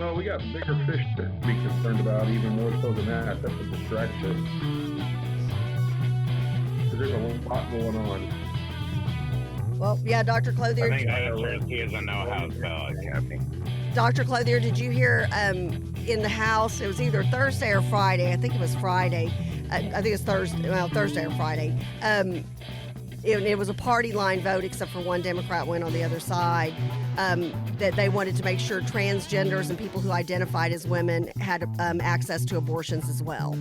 Well, we got bigger fish to be concerned about, even more so than that. That's a distraction. There's a lot going on. Well, yeah, Dr. Clothier. I think the answer is he doesn't know how to spell it, Kathy. Dr. Clothier, did you hear in the house, it was either Thursday or Friday, I think it was Friday, I think it's Thursday or Friday, it was a party line vote except for one Democrat went on the other side, that they wanted to make sure transgenders and people who identified as women had access to abortions as well.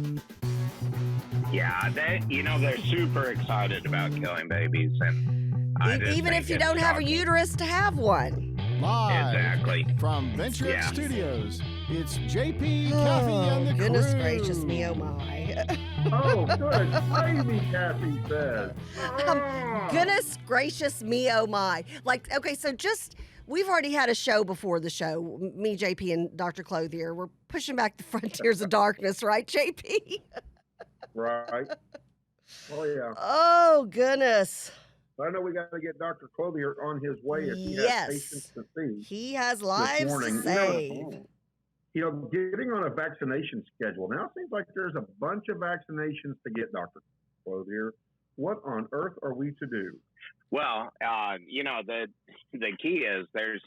Yeah, they're super excited about killing babies, and even if you don't have a uterus to have one. Live exactly from Venture X Studios, it's JP, Kathy, and the Goodness crew. gracious me, oh my. Oh, good. Gravy, Kathy says. Goodness gracious me, oh my. Like, okay, so we've already had a show before the show. Me, JP, and Dr. Clothier. We're pushing back the frontiers of darkness, right, JP? Right. Oh, yeah. Oh, goodness. I know we got to get Dr. Clothier on his way if he has patients to see. He has lives to save. Getting on a vaccination schedule. Now it seems like there's a bunch of vaccinations to get, Dr. Clothier. What on earth are we to do? Well, the key is there's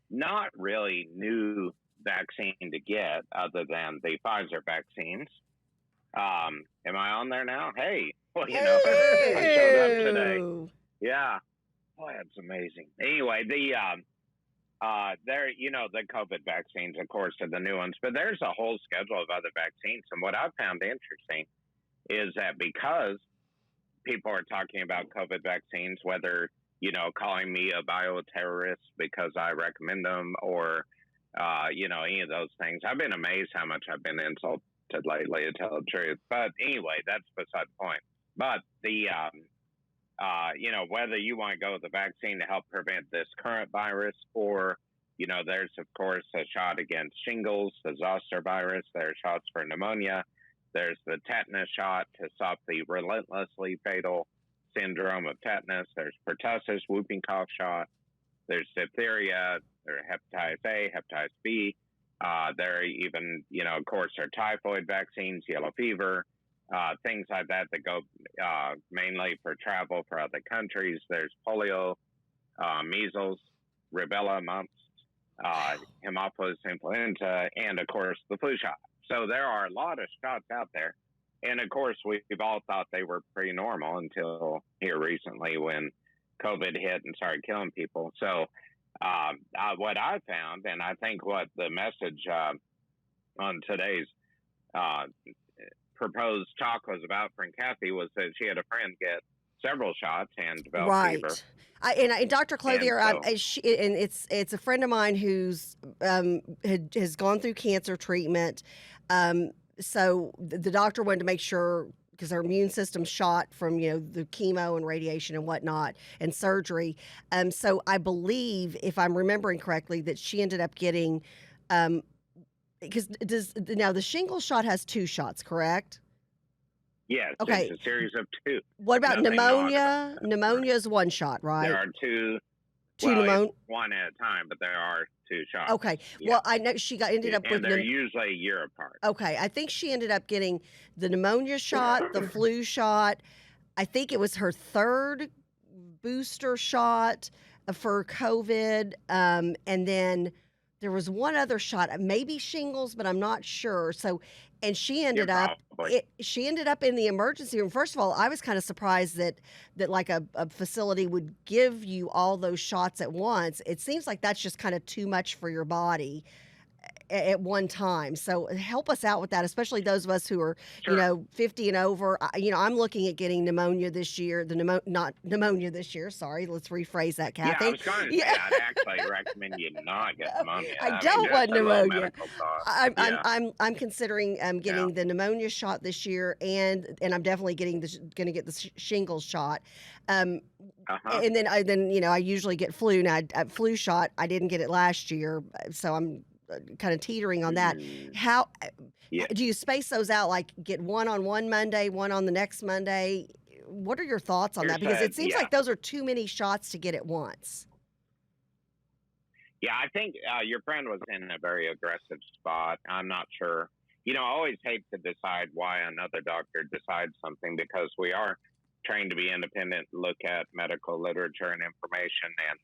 not really new vaccine to get other than the Pfizer vaccines. Am I on there now? Hey, well, I showed up today. Yeah. Boy, that's amazing. Anyway, the COVID vaccines, of course, are the new ones, but there's a whole schedule of other vaccines. And what I've found interesting is that because people are talking about COVID vaccines, whether, calling me a bioterrorist because I recommend them or, any of those things, I've been amazed how much I've been insulted lately, to tell the truth. But anyway, that's beside the point. But the, whether you want to go with the vaccine to help prevent this current virus or, there's, of course, a shot against shingles, the zoster virus. There are shots for pneumonia. There's the tetanus shot to stop the relentlessly fatal syndrome of tetanus. There's pertussis, whooping cough shot. There's diphtheria. There's hepatitis A, hepatitis B. There are even, of course, there are typhoid vaccines, yellow fever. Things like that go mainly for travel for other countries. There's polio, measles, rubella, mumps, Haemophilus influenza, and, of course, the flu shot. So there are a lot of shots out there. And, of course, we've all thought they were pretty normal until here recently when COVID hit and started killing people. So what I found, and I think what the message on today's proposed talk was about for Kathy was that she had a friend get several shots and develop fever. And Dr. Clothier, it's a friend of mine who's has gone through cancer treatment. So the doctor wanted to make sure, because her immune system's shot from the chemo and radiation and whatnot and surgery. So I believe, if I'm remembering correctly, that she ended up getting because now the shingles shot has 2 shots, correct? Yes. Okay. It's a series of 2. What about pneumonia? Pneumonia is 1 shot, right? There are 2. Pneumonia. One at a time, but there are 2 shots. Okay. Yeah. Well, I know she ended up with. And they're usually a year apart. Okay. I think she ended up getting the pneumonia shot, the flu shot. I think it was her 3rd booster shot for COVID. And then there was one other shot, maybe shingles, but I'm not sure. So, and she ended up in the emergency room. First of all, I was kind of surprised that like a facility would give you all those shots at once. It seems like that's just kind of too much for your body at one time. So help us out with that, especially those of us who are, 50 and over. I'm looking at getting pneumonia this year. Not pneumonia this year. Sorry, let's rephrase that, Kathy. Yeah, I was going to say, I'd actually recommend you not get pneumonia. I don't want pneumonia. I'm considering getting the pneumonia shot this year, and I'm definitely going to get the shingles shot. And then I usually get flu. Now, flu shot, I didn't get it last year, so I'm kind of teetering on that. How do you space those out? Like get one on one Monday, one on the next Monday? What are your thoughts on that? Because it seems like those are too many shots to get at once. Yeah, I think your friend was in a very aggressive spot. I'm not sure. I always hate to decide why another doctor decides something because we are trained to be independent, look at medical literature and information, and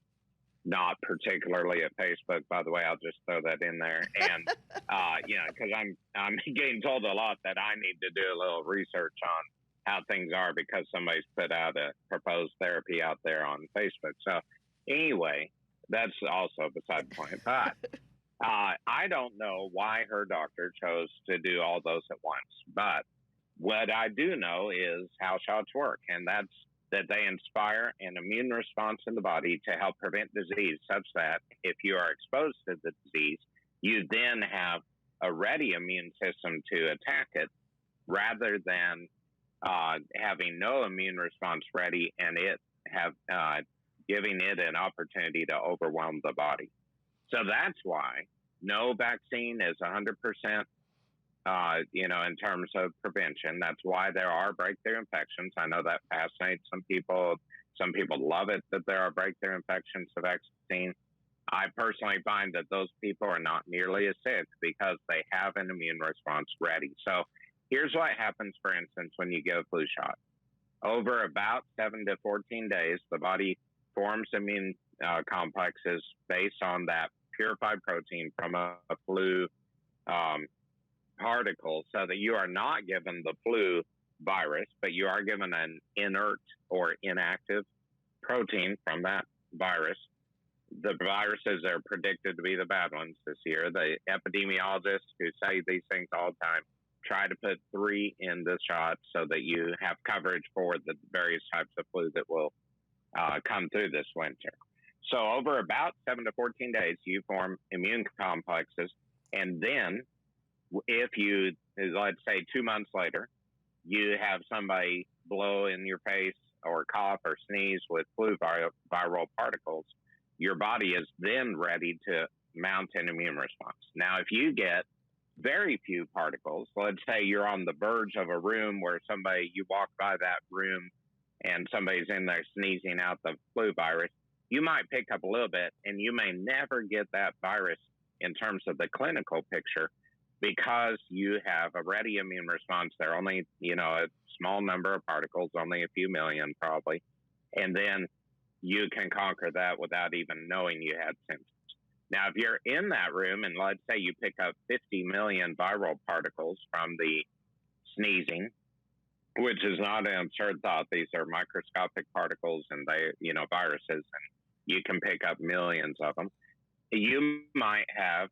not particularly at Facebook. By the way, I'll just throw that in there. And because I'm getting told a lot that I need to do a little research on how things are because somebody's put out a proposed therapy out there on Facebook. So anyway, that's also beside the point. But I don't know why her doctor chose to do all those at once. But what I do know is how shots work, and that's that they inspire an immune response in the body to help prevent disease, such that if you are exposed to the disease, you then have a ready immune system to attack it rather than having no immune response ready and it giving it an opportunity to overwhelm the body. So that's why no vaccine is 100%, in terms of prevention. That's why there are breakthrough infections. I know that fascinates some people. Some people love it that there are breakthrough infections to vaccine. I personally find that those people are not nearly as sick because they have an immune response ready. So here's what happens, for instance, when you get a flu shot. Over about 7 to 14 days, the body forms immune complexes based on that purified protein from a flu particle, so that you are not given the flu virus, but you are given an inert or inactive protein from that virus. The viruses are predicted to be the bad ones this year. The epidemiologists who say these things all the time try to put 3 in the shot so that you have coverage for the various types of flu that will come through this winter. So over about 7 to 14 days, you form immune complexes, and then if you, let's say 2 months later, you have somebody blow in your face or cough or sneeze with flu viral particles, your body is then ready to mount an immune response. Now, if you get very few particles, let's say you're on the verge of a room where you walk by that room and somebody's in there sneezing out the flu virus, you might pick up a little bit, and you may never get that virus in terms of the clinical picture, because you have a ready immune response. There are only, a small number of particles, only a few million probably. And then you can conquer that without even knowing you had symptoms. Now, if you're in that room and let's say you pick up 50 million viral particles from the sneezing, which is not an absurd thought. These are microscopic particles and they, viruses, and you can pick up millions of them. You might have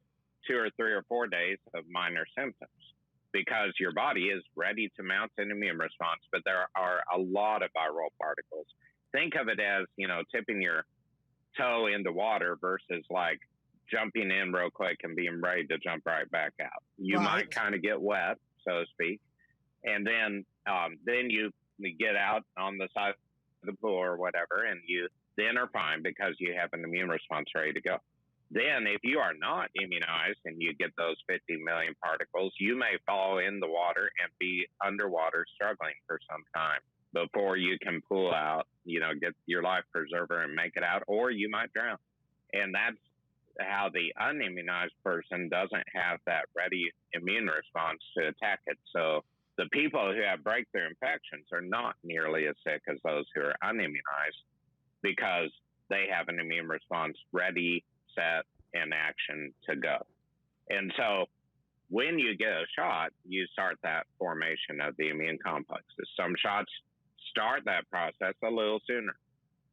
2 or 3 or 4 days of minor symptoms because your body is ready to mount an immune response, but there are a lot of viral particles. Think of it as, tipping your toe into water versus like jumping in real quick and being ready to jump right back out. You might kind of get wet, so to speak. And then you get out on the side of the pool or whatever, and you then are fine because you have an immune response ready to go. Then if you are not immunized and you get those 50 million particles, you may fall in the water and be underwater struggling for some time before you can pull out, get your life preserver and make it out, or you might drown. And that's how the unimmunized person doesn't have that ready immune response to attack it. So the people who have breakthrough infections are not nearly as sick as those who are unimmunized because they have an immune response ready, set, in action to go. And so when you get a shot, you start that formation of the immune complexes. Some shots start that process a little sooner.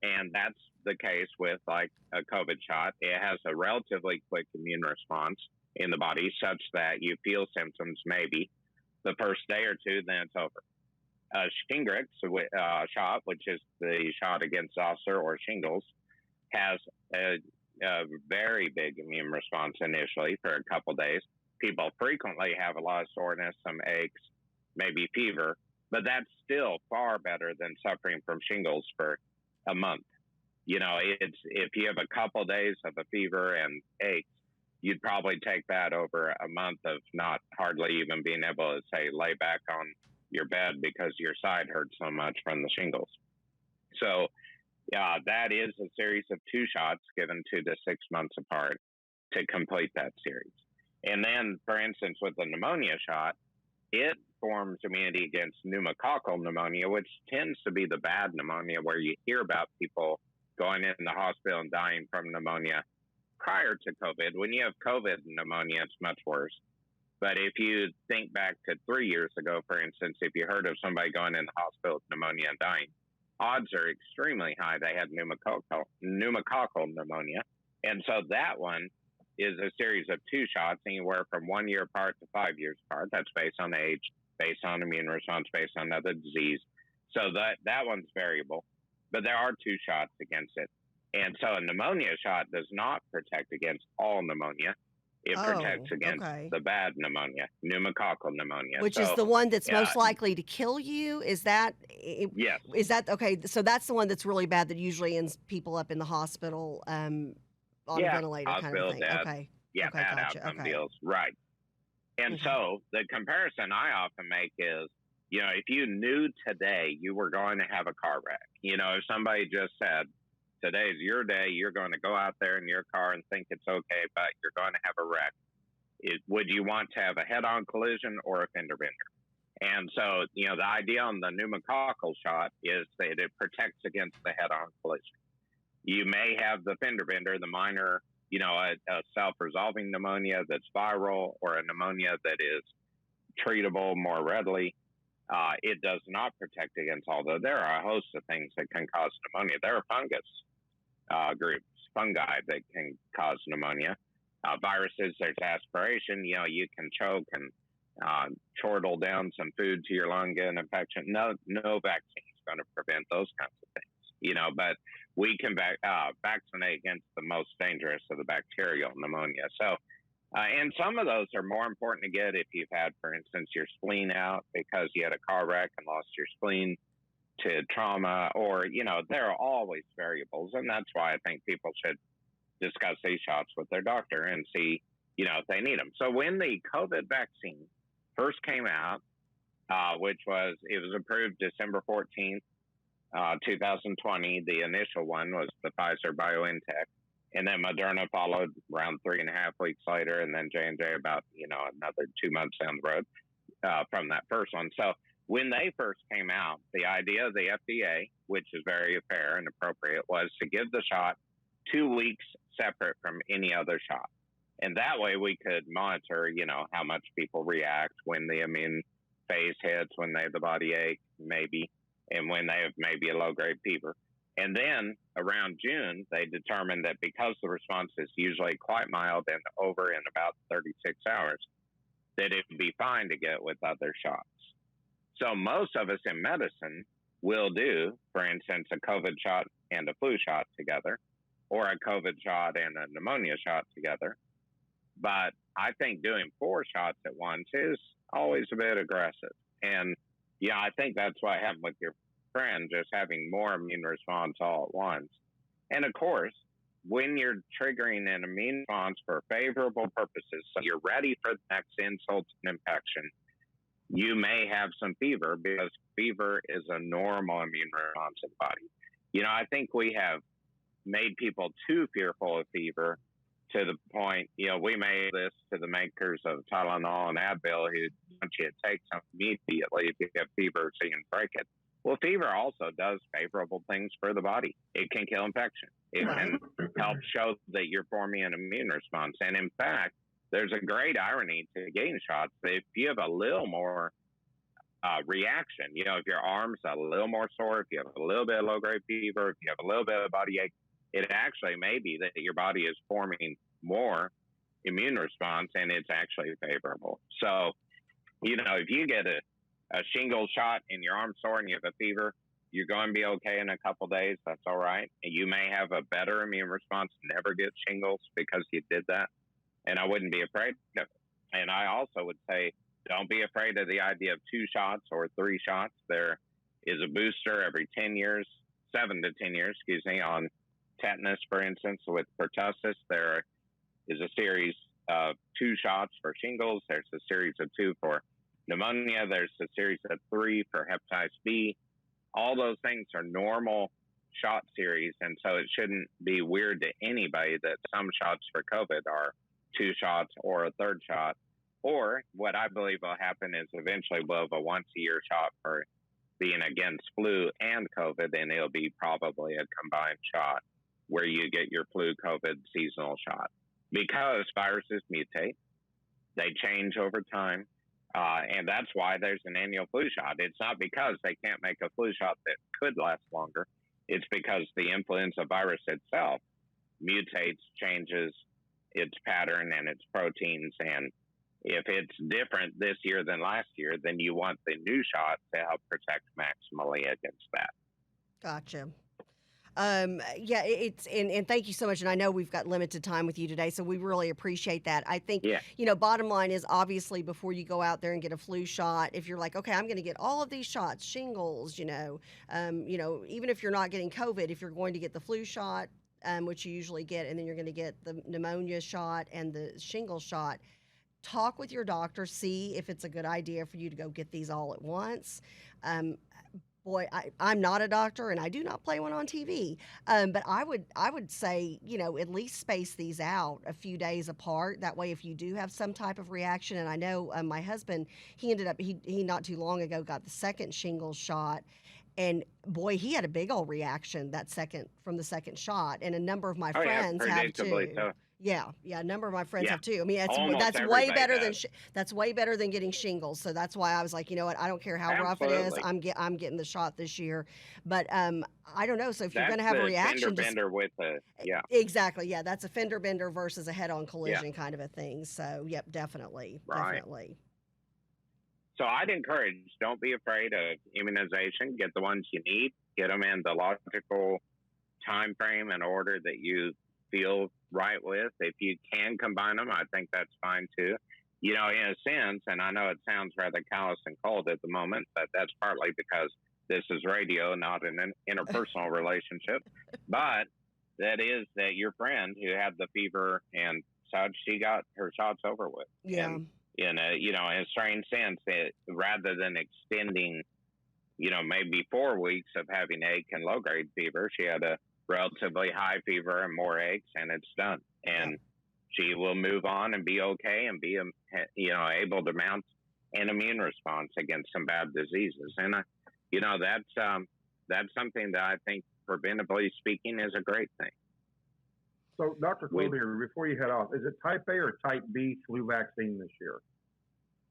And that's the case with like a COVID shot. It has a relatively quick immune response in the body such that you feel symptoms maybe the first day or two, then it's over. Shingrix shot, which is the shot against zoster or shingles, has a very big immune response initially for a couple days. People frequently have a lot of soreness, some aches, maybe fever, but that's still far better than suffering from shingles for a month. It's if you have a couple days of a fever and aches, you'd probably take that over a month of not hardly even being able to say lay back on your bed because your side hurts so much from the shingles. So that is a series of 2 shots given 2 to 6 months apart. to complete that series. And then, for instance, with the pneumonia shot, it forms immunity against pneumococcal pneumonia, which tends to be the bad pneumonia where you hear about people going in the hospital and dying from pneumonia prior to COVID. When you have COVID pneumonia, it's much worse. But if you think back to 3 years ago, for instance, if you heard of somebody going in the hospital with pneumonia and dying, odds are extremely high they had pneumococcal pneumonia. And so that one is a series of 2 shots, anywhere from 1 year apart to 5 years apart. That's based on age, based on immune response, based on other disease. So that one's variable. But there are 2 shots against it. And so a pneumonia shot does not protect against all pneumonia. It protects against the bad pneumonia, pneumococcal pneumonia. Which is the one that's most likely to kill you? Is that? Yes. Is that, okay, so that's the one that's really bad that usually ends people up in the hospital on a ventilator kind of thing. Death. Okay. Yeah, okay, bad gotcha. outcome deals. Right. And so the comparison I often make is, if you knew today you were going to have a car wreck, if somebody just said, today's your day, you're going to go out there in your car and think it's okay, but you're going to have a wreck. Would you want to have a head-on collision or a fender bender? And so, the idea on the pneumococcal shot is that it protects against the head-on collision. You may have the fender bender, the minor, a self-resolving pneumonia that's viral, or a pneumonia that is treatable more readily. It does not protect against all those. There are a host of things that can cause pneumonia. There are fungus groups, fungi that can cause pneumonia. Viruses, there's aspiration. You can choke and chortle down some food to your lung, get an infection. No vaccine is going to prevent those kinds of things, but we can vaccinate against the most dangerous of the bacterial pneumonia. So, and some of those are more important to get if you've had, for instance, your spleen out because you had a car wreck and lost your spleen to trauma, or, there are always variables. And that's why I think people should discuss these shots with their doctor and see, if they need them. So when the COVID vaccine first came out, it was approved December 14th, 2020. The initial one was the Pfizer BioNTech. And then Moderna followed around 3.5 weeks later, and then J&J about, another 2 months down the road from that first one. So when they first came out, the idea of the FDA, which is very fair and appropriate, was to give the shot 2 weeks separate from any other shot. And that way we could monitor, how much people react when the immune phase hits, when they have the body ache, maybe, and when they have maybe a low-grade fever. And then around June, they determined that because the response is usually quite mild and over in about 36 hours, that it would be fine to get with other shots. So most of us in medicine will do, for instance, a COVID shot and a flu shot together, or a COVID shot and a pneumonia shot together. But I think doing 4 shots at once is always a bit aggressive. And, I think that's what happened with your friend, just having more immune response all at once. And of course, when you're triggering an immune response for favorable purposes, so you're ready for the next insult and infection, you may have some fever, because fever is a normal immune response in the body. I think we have made people too fearful of fever to the point, we made this to the makers of Tylenol and Advil, who want you to take some immediately if you have fever so you can break it. Well, fever also does favorable things for the body. It can kill infection. It can help show that you're forming an immune response. And in fact, there's a great irony to getting shots. If you have a little more reaction, if your arm's a little more sore, if you have a little bit of low-grade fever, if you have a little bit of body ache, it actually may be that your body is forming more immune response, and it's actually favorable. So, if you get a shingle shot and your arm's sore and you have a fever, you're going to be okay in a couple days. That's all right. And you may have a better immune response, never get shingles because you did that. And I wouldn't be afraid of it. And I also would say, don't be afraid of the idea of 2 shots or 3 shots. There is a booster every 10 years, 7 to 10 years, on tetanus, for instance. With pertussis, there is a series of 2 shots for shingles. There's a series of 2 for pneumonia. There's a series of 3 for hepatitis B. All those things are normal shot series, and so it shouldn't be weird to anybody that some shots for COVID are 2 shots or a third shot. Or what I believe will happen is eventually we'll have a once-a-year shot for being against flu and COVID, and it'll be probably a combined shot where you get your flu COVID seasonal shot. Because viruses mutate, they change over time, and that's why there's an annual flu shot. It's not because they can't make a flu shot that could last longer. It's because the influenza virus itself mutates, changes its pattern and its proteins, and if it's different this year than last year, then you want the new shot to help protect maximally against that. Gotcha. Yeah, and thank you so much. And I know we've got limited time with you today, so we really appreciate that. I think, bottom line is obviously before you go out there and get a flu shot, if you're like, okay, I'm going to get all of these shots, shingles, even if you're not getting COVID, if you're going to get the flu shot, which you usually get, and then you're going to get the pneumonia shot and the shingle shot, talk with your doctor, see if it's a good idea for you to go get these all at once. Boy, I'm not a doctor and I do not play one on TV. But I would say, at least space these out a few days apart. That way, if you do have some type of reaction, and I know my husband, he ended up, he not too long ago got the second shingles shot. And boy, he had a big old reaction from the second shot. And a number of my friends have too. So. Yeah, a number of my friends have too. I mean, that's way better than getting shingles. So that's why I was like, you know what? I don't care how rough it is. I'm getting the shot this year. But I don't know. So if you're going to have a reaction, exactly. Yeah, that's a fender bender versus a head-on collision kind of a thing. So yep, definitely. So I'd encourage, don't be afraid of immunization. Get the ones you need. Get them in the logical time frame and order that you feel right with. If you can combine them, I think that's fine too. In a sense, and I know it sounds rather callous and cold at the moment, but that's partly because this is radio, not an interpersonal relationship. But that is that your friend who had the fever and such, she got her shots over with. Yeah. And in a strange sense, rather than extending, maybe 4 weeks of having ache and low-grade fever, she had a relatively high fever and more aches, and it's done. And she will move on and be okay and be, able to mount an immune response against some bad diseases. And, that's something that I think, preventively speaking, is a great thing. So, Dr. Clothier, before you head off, is it type A or type B flu vaccine this year?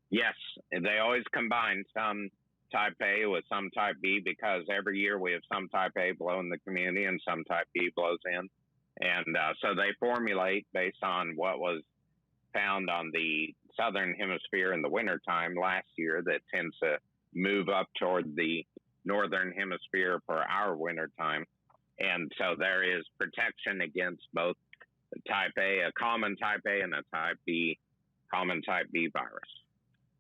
Yes, they always combine some type A with some type B because every year we have some type A blow in the community and some type B blows in. And so they formulate based on what was found on the southern hemisphere in the wintertime last year that tends to move up toward the northern hemisphere for our wintertime. And so there is protection against both type A, a common type A, and a type B, common type B virus.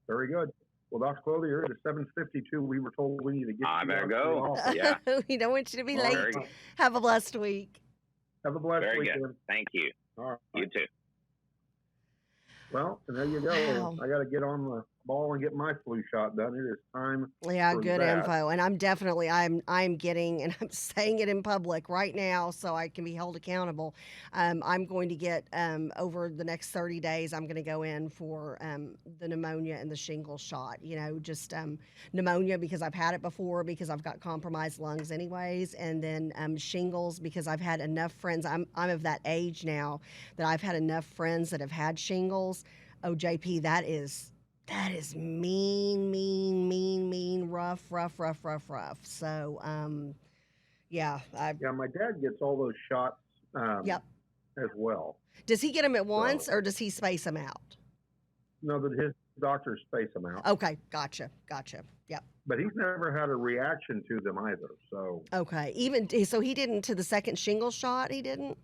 Very good. Well, Dr. Clothier, it's 7:52. We were told we need to get I better go. Yeah. We don't want you to be late. Have a blessed week. Have a blessed week. Very good. Thank you. All right. You too. Well, and there you go. Wow. I got to get on the ball and get my flu shot done. It is time. Yeah, for good that. info. And I'm definitely, I'm getting, and I'm saying it in public right now so I can be held accountable. I'm going to get, over the next 30 days, I'm going to go in for the pneumonia and the shingles shot. Just pneumonia because I've had it before because I've got compromised lungs anyways. And then shingles because I've had enough friends. I'm of that age now that I've had enough friends that have had shingles. Oh, JP, that is mean, rough. So, yeah. My dad gets all those shots as well. Does he get them at once or does he space them out? No, that his doctors space them out. Okay, gotcha. Yep. But he's never had a reaction to them either, so. Okay, so he didn't to the second shingle shot, he didn't?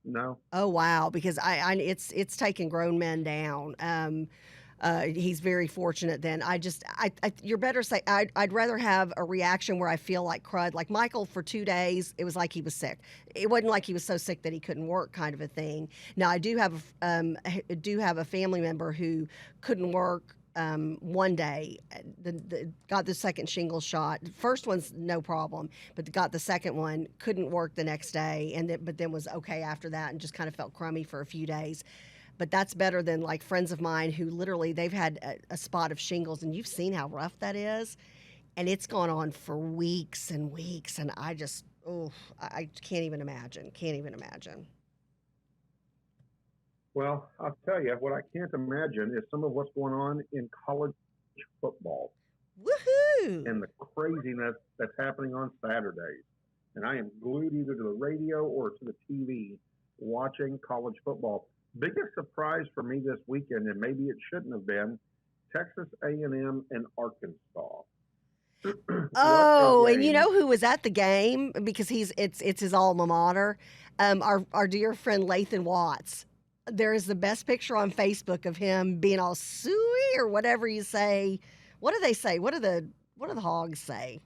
No. Oh, wow, because it's taken grown men down. He's very fortunate then. You're better say, I'd rather have a reaction where I feel like crud. Like Michael for 2 days, it was like he was sick. It wasn't like he was so sick that he couldn't work kind of a thing. Now I do have a family member who couldn't work one day. Got the second shingle shot. First one's no problem, but got the second one, couldn't work the next day, but then was okay after that and just kind of felt crummy for a few days. But that's better than like friends of mine who literally they've had a spot of shingles, and you've seen how rough that is, and it's gone on for weeks and weeks, and I can't even imagine. Can't even imagine. Well, I'll tell you, what I can't imagine is some of what's going on in college football. Woohoo! And the craziness that's happening on Saturdays. And I am glued either to the radio or to the TV watching college football. Biggest surprise for me this weekend, and maybe it shouldn't have been, Texas A&M and Arkansas. Oh, and you know who was at the game because it's his alma mater? Our dear friend Lathan Watts. There is the best picture on Facebook of him being all suey or whatever you say. What do they say? What do the hogs say?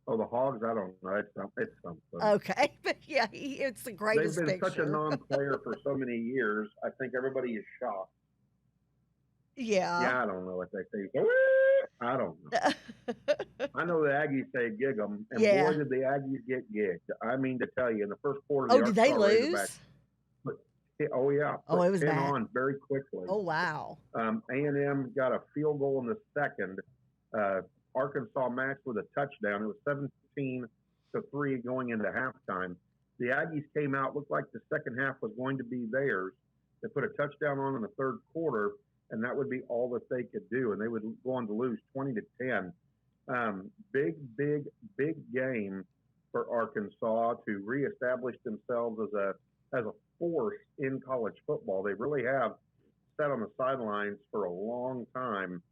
Oh, the hogs! I don't know. It's something. Okay, but yeah, it's the greatest picture. They've been picture. such a non-player for so many years. I think everybody is shocked. Yeah. Yeah, I don't know what they say. I don't know. I know the Aggies say gig 'em, and boy, did the Aggies get gigged. I mean to tell you, in the first quarter, did they lose? Oh yeah. Oh, it was 10 bad. on very quickly. Oh wow. A&M got a field goal in the second. Arkansas matched with a touchdown. It was 17-3 going into halftime. The Aggies came out, looked like the second half was going to be theirs. They put a touchdown on in the third quarter, and that would be all that they could do, and they would go on to lose 20-10. Big game for Arkansas to reestablish themselves as a force in college football. They really have sat on the sidelines for a long time,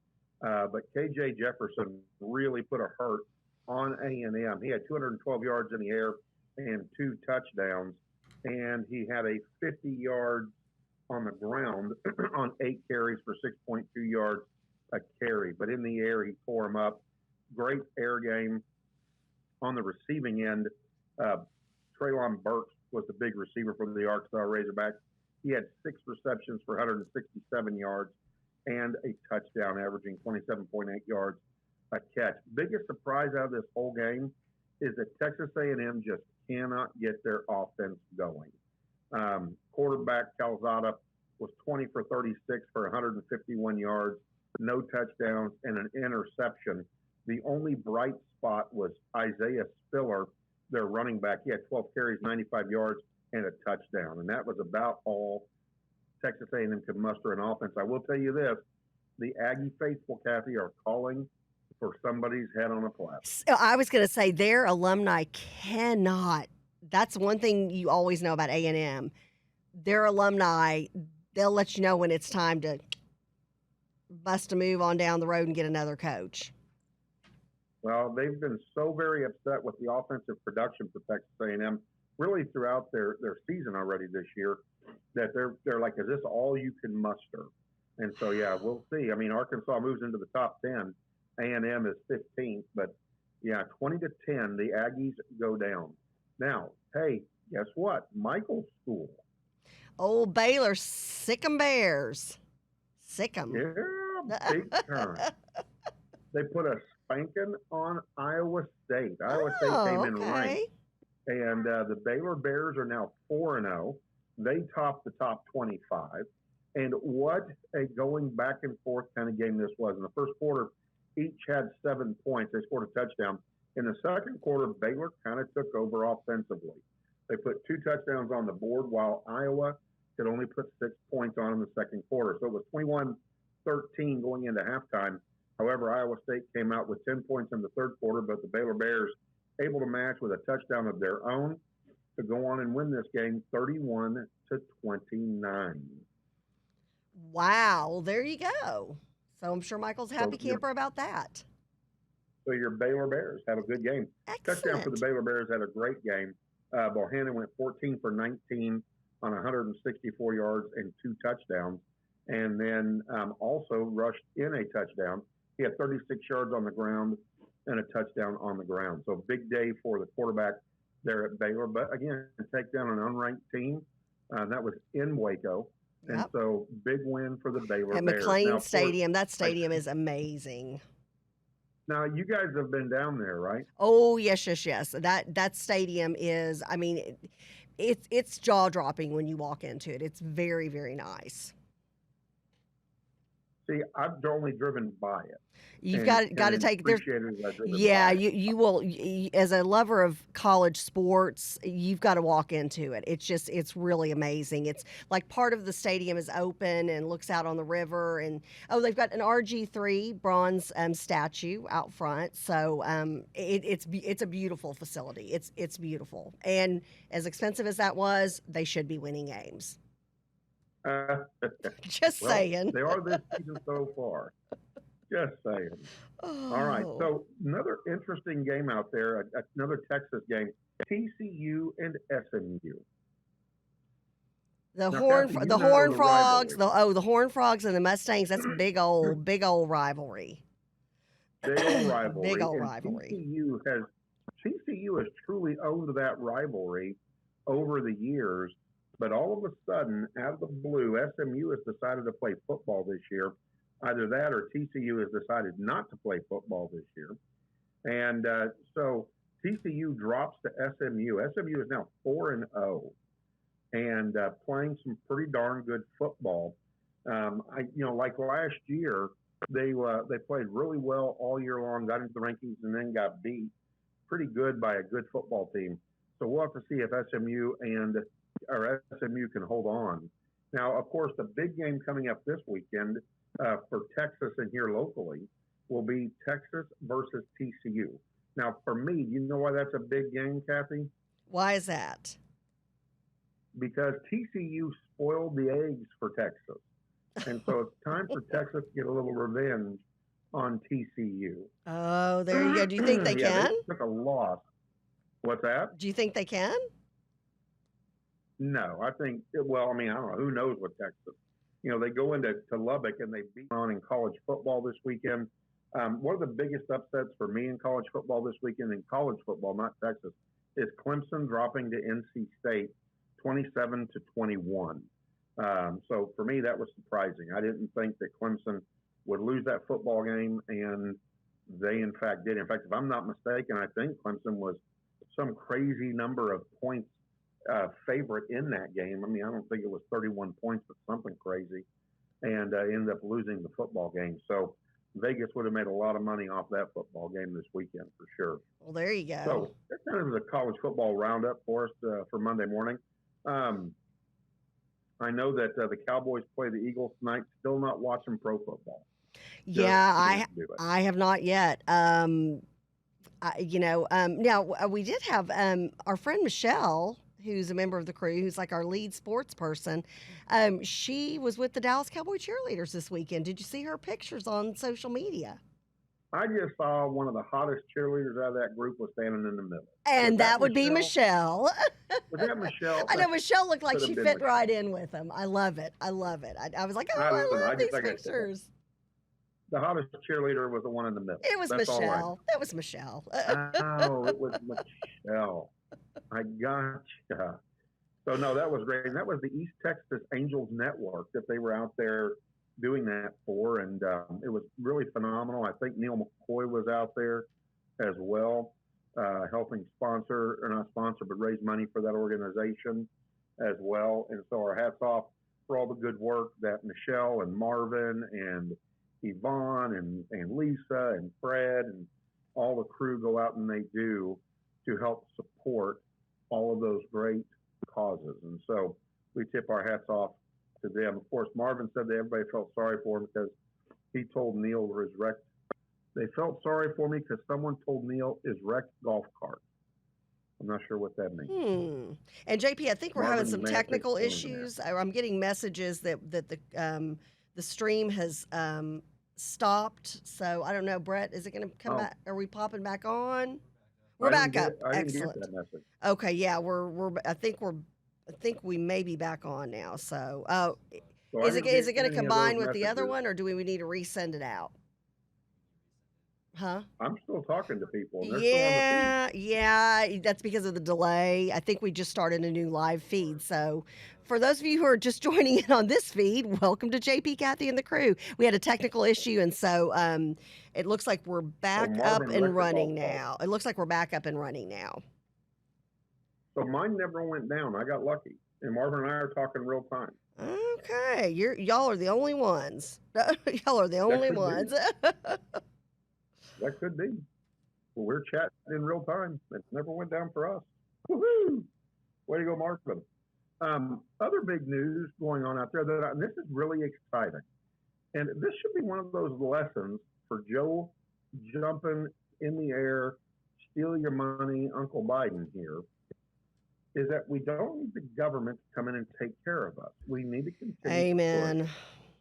but KJ Jefferson really put a hurt on A&M. He had 212 yards in the air and 2 touchdowns, and he had a 50 yards on the ground on 8 carries for 6.2 yards a carry. But in the air, he tore him up. Great air game. On the receiving end, Treylon Burks was the big receiver for the Arkansas Razorbacks. He had 6 receptions for 167 yards and a touchdown, averaging 27.8 yards a catch. Biggest surprise out of this whole game is that Texas A&M just cannot get their offense going. Quarterback Calzada was 20 for 36 for 151 yards, no touchdowns, and an interception. The only bright spot was Isaiah Spiller, their running back. He had 12 carries, 95 yards, and a touchdown. And that was about all Texas A&M could muster in offense. I will tell you this, the Aggie faithful, Kathy, are calling for somebody's head on a platter. I was going to say their alumni cannot. That's one thing you always know about A&M. Their alumni, they'll let you know when it's time to bust a move on down the road and get another coach. Well, they've been so very upset with the offensive production for Texas A&M really throughout their season already this year that they're like, is this all you can muster? And so, yeah, we'll see. I mean, Arkansas moves into the top 10. A&M is 15th. But, yeah, 20-10, the Aggies go down. Now, hey, guess what? Michael's school. Old Baylor, sick 'em Bears. Sick 'em. Yeah, big time. They put a spanking on Iowa State. Iowa State came in ranked. And the Baylor Bears are now 4-0. They topped the top 25. And what a going back and forth kind of game this was. In the first quarter, each had 7 points. They scored a touchdown. In the second quarter, Baylor kind of took over offensively. They put 2 touchdowns on the board while Iowa could only put 6 points on in the second quarter. So it was 21-13 going into halftime. However, Iowa State came out with 10 points in the third quarter, but the Baylor Bears able to match with a touchdown of their own to go on and win this game 31-29. Wow. Well, there you go. So I'm sure Michael's a happy camper about that. So your Baylor Bears have a good game. Excellent. Touchdown for the Baylor Bears had a great game. Bohannon went 14 for 19 on 164 yards and 2 touchdowns. And then also rushed in a touchdown. He had 36 yards on the ground and a touchdown on the ground. So big day for the quarterback there at Baylor. But again, take down an unranked team. That was in Waco. And Yep. so big win for the Baylor At Bears. McLean Now, of course, Stadium. That stadium is amazing. now you guys have been down there, right? Oh, yes. That stadium is, I mean, it's jaw-dropping when you walk into it. It's very, very nice. See, I've only driven by it. You've and got to take there's appreciate it as I've driven yeah, by it. you will as a lover of college sports, you've got to walk into it. It's really amazing. It's like part of the stadium is open and looks out on the river, and they've got an RG3 bronze statue out front. So it's a beautiful facility. It's beautiful. And as expensive as that was, they should be winning games. Just Well, saying. they are this season so far. Just saying. All right. Oh. So another interesting game out there, another Texas game, TCU and SMU. The Now, Horn Kathy, you the know Horn the Frogs, rivalry. the Horn Frogs and the Mustangs, that's big old rivalry. Big old rivalry. Big old And rivalry. TCU has truly owned that rivalry over the years, but all of a sudden, out of the blue, SMU has decided to play football this year. Either that or TCU has decided not to play football this year. And so TCU drops to SMU. SMU is now 4-0 and playing some pretty darn good football. Like last year, they played really well all year long, got into the rankings, and then got beat pretty good by a good football team. So we'll have to see if SMU can hold on. Now, of course, the big game coming up this weekend for Texas and here locally will be Texas versus TCU. Now, for me, you know why that's a big game, Kathy? Why is that? Because TCU spoiled the eggs for Texas. And so it's time for Texas to get a little revenge on TCU. Oh, there you go. Do you think they can? They took a loss. What's that? Do you think they can? No, I think, I don't know. Who knows what Texas? They go into Lubbock and they beat on in college football this weekend. One of the biggest upsets for me in college football this weekend, in college football, not Texas, is Clemson dropping to NC State 27-21. So for me, that was surprising. I didn't think that Clemson would lose that football game, and they in fact did. In fact, if I'm not mistaken, I think Clemson was some crazy number of points favorite in that game. I don't think it was 31 points, but something crazy, and ended up losing the football game. So Vegas would have made a lot of money off that football game this weekend for sure. Well, there you go. So that kind of is a college football roundup for us for Monday morning. I know that the Cowboys play the Eagles tonight. Still not watching pro football. Yeah, I have not yet. Now we did have our friend Michelle, who's a member of the crew, who's like our lead sports person. She was with the Dallas Cowboy cheerleaders this weekend. Did you see her pictures on social media? I just saw one of the hottest cheerleaders out of that group was standing in the middle. And that would be Michelle. Was that Michelle? I know Michelle looked like Could have she been fit Michelle. right in with them. I love it. I was like, I love these pictures. The hottest cheerleader was the one in the middle. It was That's all I Michelle. know. That was Michelle. Oh, it was Michelle. I gotcha. So, no, that was great. And that was the East Texas Angels Network that they were out there doing that for. And it was really phenomenal. I think Neil McCoy was out there as well, helping sponsor, or not sponsor, but raise money for that organization as well. And so our hats off for all the good work that Michelle and Marvin and Yvonne and Lisa and Fred and all the crew go out and they do to help support all of those great causes. And so we tip our hats off to them. Of course, Marvin said that everybody felt sorry for him because he told Neil his wrecked. They felt sorry for me because someone told Neil his wrecked golf cart. I'm not sure what that means. And JP, I think we're Marvin, having some you may have to technical explain issues. I'm getting messages that the stream has stopped. So I don't know, Brett, is it going to come back? Are we popping back on? We're back up. Excellent. That message. Okay, yeah, I think we may be back on now. So, is it going to combine with the other one, or do we need to resend it out? Huh? I'm still talking to people, and they're still on the feed. Yeah, that's because of the delay. I think we just started a new live feed. So, for those of you who are just joining in on this feed, welcome to JP, Kathy, and the crew. We had a technical issue, and so it looks like we're So back up Marvin and let the ball running fall. now. It looks like we're back up and running now. So mine never went down. I got lucky, and Marvin and I are talking real time. Okay, y'all are the only ones. Y'all are the only could be. ones. That could be. Well, we're chatting in real time. It never went down for us. Woohoo! Way to go, Marvin. Other big news going on out there and this is really exciting. And this should be one of those lessons for Joe jumping in the air, steal your money, Uncle Biden here, is that we don't need the government to come in and take care of us. We need to continue Amen.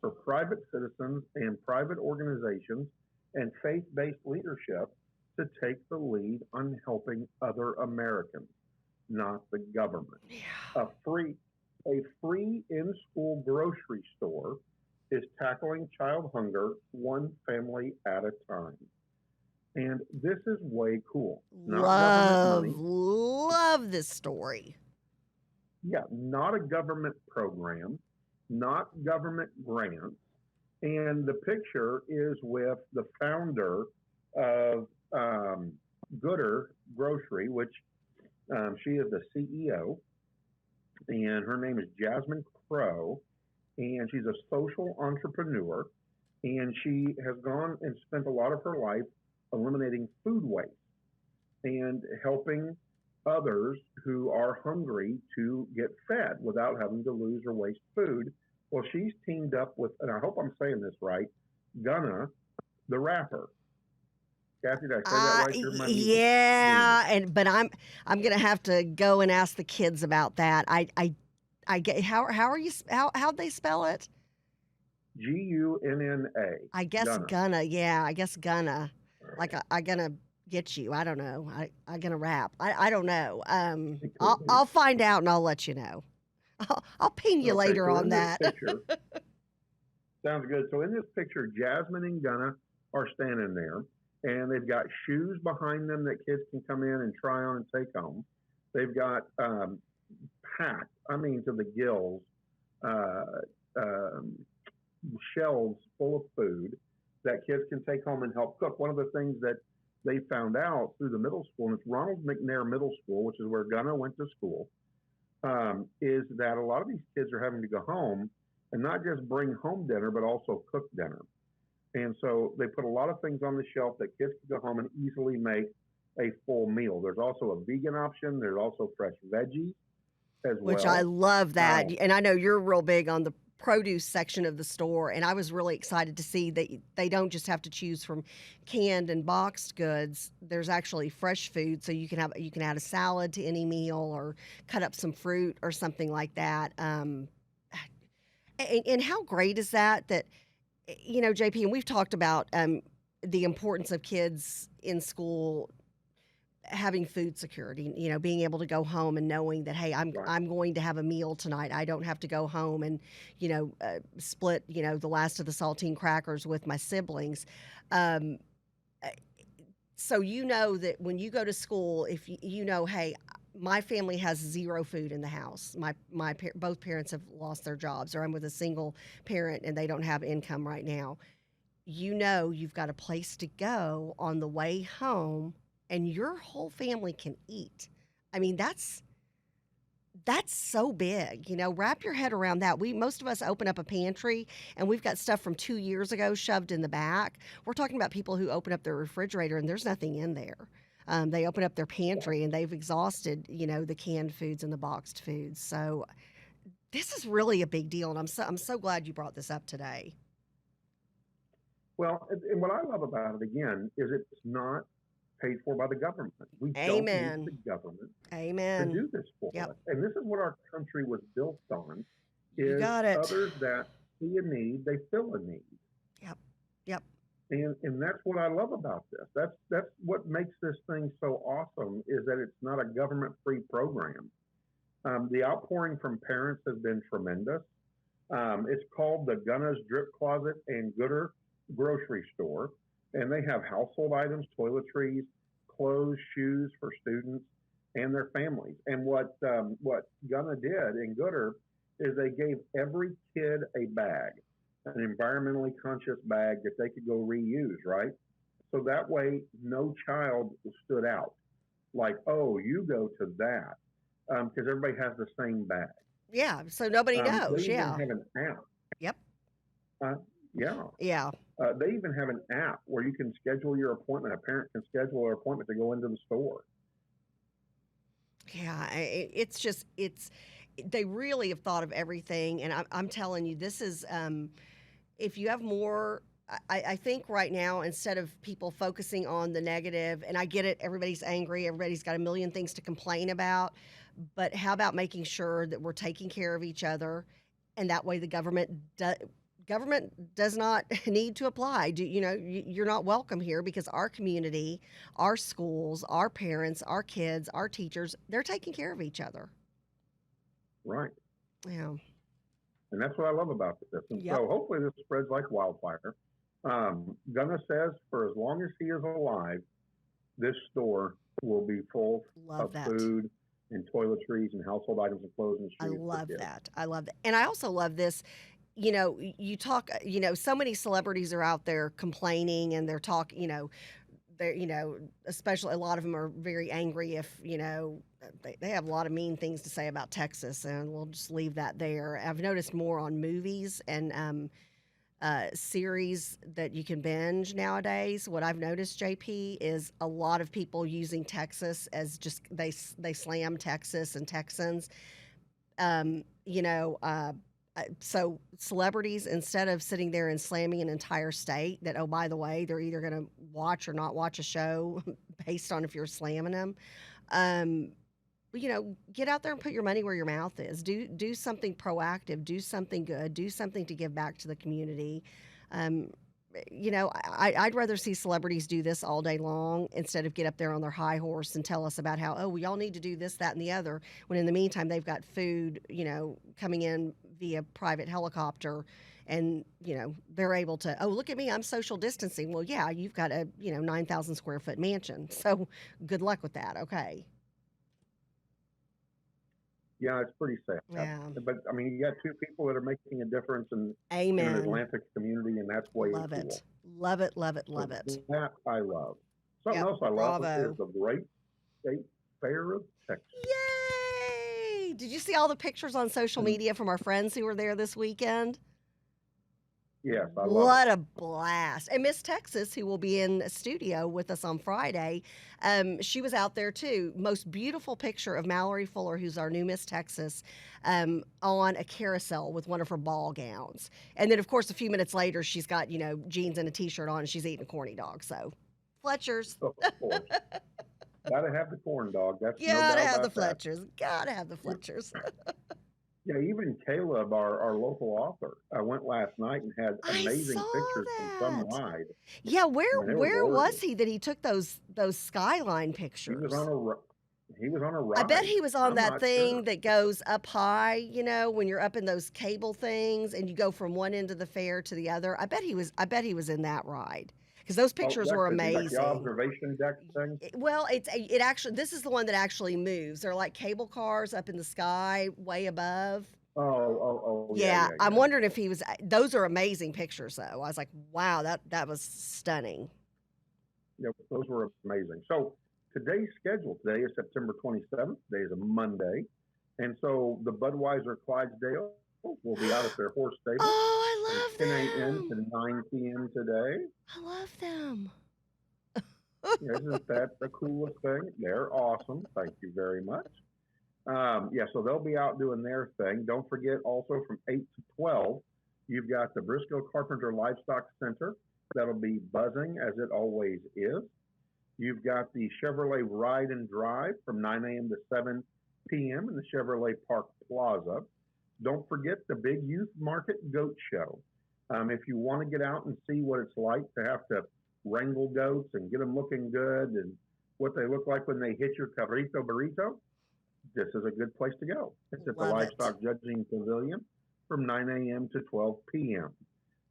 for private citizens and private organizations and faith-based leadership to take the lead on helping other Americans, not the government. Yeah. A free in-school grocery store is tackling child hunger one family at a time. And this is way cool. Not government money. Love this story. Yeah, not a government program, not government grants. And the picture is with the founder of Gooder Grocery, which she is the CEO, and her name is Jasmine Crow, and she's a social entrepreneur, and she has gone and spent a lot of her life eliminating food waste and helping others who are hungry to get fed without having to lose or waste food. Well, she's teamed up with, and I hope I'm saying this right, Gunna, the rapper. Kathy, did I say that right? You're my Yeah, but I'm gonna have to go and ask the kids about that. I get how'd they spell it? Gunna. I guess Gunna. Yeah, I guess Gunna. Like I gonna get you. I don't know. I gonna rap. I don't know. I'll find out and I'll let you know. I'll ping you later on that. Picture, sounds good. So in this picture, Jasmine and Gunna are standing there, and they've got shoes behind them that kids can come in and try on and take home. They've got packed, to the gills, shelves full of food that kids can take home and help cook. One of the things that they found out through the middle school, and it's Ronald McNair Middle School, which is where Gunna went to school, is that a lot of these kids are having to go home and not just bring home dinner, but also cook dinner. And so they put a lot of things on the shelf that kids can go home and easily make a full meal. There's also a vegan option. There's also fresh veggies as well. Which I love that. And I know you're real big on the produce section of the store, and I was really excited to see that they don't just have to choose from canned and boxed goods. There's actually fresh food, so you can add a salad to any meal or cut up some fruit or something like that. And how great is that JP, and we've talked about the importance of kids in school having food security, being able to go home and knowing that, hey, I'm going to have a meal tonight. I don't have to go home and, split, the last of the saltine crackers with my siblings. So that when you go to school, if hey, my family has zero food in the house. Both parents have lost their jobs, or I'm with a single parent and they don't have income right now. You've got a place to go on the way home, and your whole family can eat. That's so big. Wrap your head around that. Most of us open up a pantry and we've got stuff from 2 years ago shoved in the back. We're talking about people who open up their refrigerator and there's nothing in there. They open up their pantry and they've exhausted, the canned foods and the boxed foods. So this is really a big deal, and I'm so glad you brought this up today. Well, and what I love about it again is it's not paid for by the government. We Amen. don't need the government Amen. to do this for us. And this is what our country was built on. You got it. Others that see a need, they fill a need. Yep. And that's what I love about this. That's what makes this thing so awesome, is that it's not a government-free program. The outpouring from parents has been tremendous. It's called the Gunna's Drip Closet and Gooder Grocery Store. and they have household items, toiletries, clothes, shoes for students and their families. And what Gunna did in Gooder is they gave every kid a bag, an environmentally conscious bag that they could go reuse, right? So that way, no child stood out. Like, oh, you go to that, because everybody has the same bag. Yeah, so nobody knows. They even Yeah. have an app. Yep. Yeah. Yeah. They even have an app where you can schedule your appointment. A parent can schedule their appointment to go into the store. Yeah, they really have thought of everything, and I'm telling you, this is if you have more. I think right now, instead of people focusing on the negative, and I get it, everybody's angry, everybody's got a million things to complain about, but how about making sure that we're taking care of each other, and that way the government does not need to apply. You're not welcome here because our community, our schools, our parents, our kids, our teachers, they're taking care of each other. Right. Yeah. And that's what I love about this. And Yep. so hopefully this spreads like wildfire. Gunna says for as long as he is alive, this store will be full Love of that. food and toiletries and household items and clothes and shoes. I for love kids. that. I love that. And I also love this. You talk, so many celebrities are out there complaining and they're talking, especially a lot of them are very angry if, they have a lot of mean things to say about Texas, and we'll just leave that there. I've noticed more on movies and series that you can binge nowadays. What I've noticed, JP, is a lot of people using Texas as just they slam Texas and Texans. So celebrities, instead of sitting there and slamming an entire state, that oh, by the way, they're either going to watch or not watch a show based on if you're slamming them. Get out there and put your money where your mouth is. Do something proactive. Do something good. Do something to give back to the community. I'd rather see celebrities do this all day long instead of get up there on their high horse and tell us about how, oh, we all need to do this, that, and the other, when in the meantime they've got food, coming in via private helicopter, and, they're able to, oh, look at me, I'm social distancing. Well, yeah, you've got a, 9,000 square foot mansion. So good luck with that. Okay. Yeah, it's pretty sad. Yeah. But I mean, you got two people that are making a difference in an Amen. Atlantic community, and that's way Love cool. it. Love it. Love it. Love So it. that I love. Something Yep, else I love bravo. is the Great State Fair of Texas. Yay! Did you see all the pictures on social media from our friends who were there this weekend? Yes, I love What it. a blast. And Miss Texas, who will be in a studio with us on Friday, she was out there too. Most beautiful picture of Mallory Fuller, who's our new Miss Texas, on a carousel with one of her ball gowns. And then, of course, a few minutes later, she's got, jeans and a T-shirt on, and she's eating a corny dog. So, Fletcher's. Of course. Gotta have the corn dog. That's no Gotta doubt have the about that. Fletchers. Gotta have the Fletchers. Yeah, even Caleb, our local author, I went last night and had I amazing saw pictures from some that. ride. Yeah, I mean, they were where was gorgeous. he that he took those skyline He pictures? was on a ride. I bet he was on I'm that not thing sure. that goes up high, when you're up in those cable things and you go from one end of the fair to the other. I bet he was in that ride, because those pictures that were could be like amazing. the observation deck thing. Well, it actually, this is the one that actually moves. They're like cable cars up in the sky way above. Oh, Yeah, yeah. I'm wondering if he was. Those are amazing pictures, though. I was like, wow, that was stunning. Yeah, those were amazing. So today's schedule today is September 27th. Today is a Monday. And so the Budweiser Clydesdale will be out at their horse stable Oh, I from love 10 a.m. them. to 9 p.m. today. I love them. Isn't that the coolest thing? They're awesome. Thank you very much. So they'll be out doing their thing. Don't forget also from 8 to 12, you've got the Briscoe Carpenter Livestock Center. That'll be buzzing as it always is. You've got the Chevrolet Ride and Drive from 9 a.m. to 7 p.m. in the Chevrolet Park Plaza. Don't forget the Big Youth Market Goat Show. If you want to get out and see what it's like to have to wrangle goats and get them looking good and what they look like when they hit your cabrito burrito, this is a good place to go. It's at the Love it. Livestock Judging Pavilion from 9 a.m. to 12 p.m.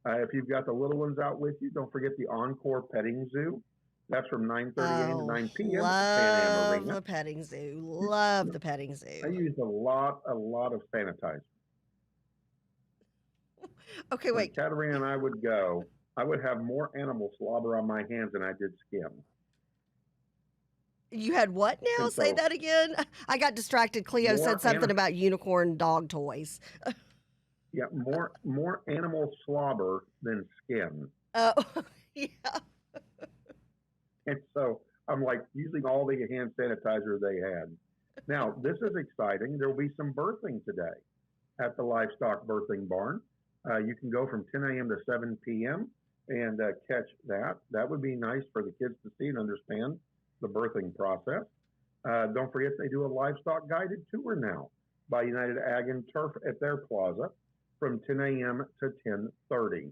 If you've got the little ones out with you, don't forget the Encore Petting Zoo. That's from 9:30 a.m. to 9 p.m. at the Pan Am Love Arena. the petting zoo. Love the petting I zoo. used a lot of sanitizer. Okay, When wait. Katarina and I would go, I would have more animal slobber on my hands than I did skin. You had what now? And Say so that again. I got distracted. Cleo more said something about unicorn dog toys. yeah, more animal slobber than skin. Oh, yeah. And so I'm like using all the hand sanitizer they had. Now, this is exciting. There will be some birthing today at the Livestock Birthing Barn. You can go from 10 a.m. to 7 p.m. and catch that. That would be nice for the kids to see and understand the birthing process. Don't forget they do a livestock guided tour now by United Ag and Turf at their plaza from 10 a.m. to 10:30.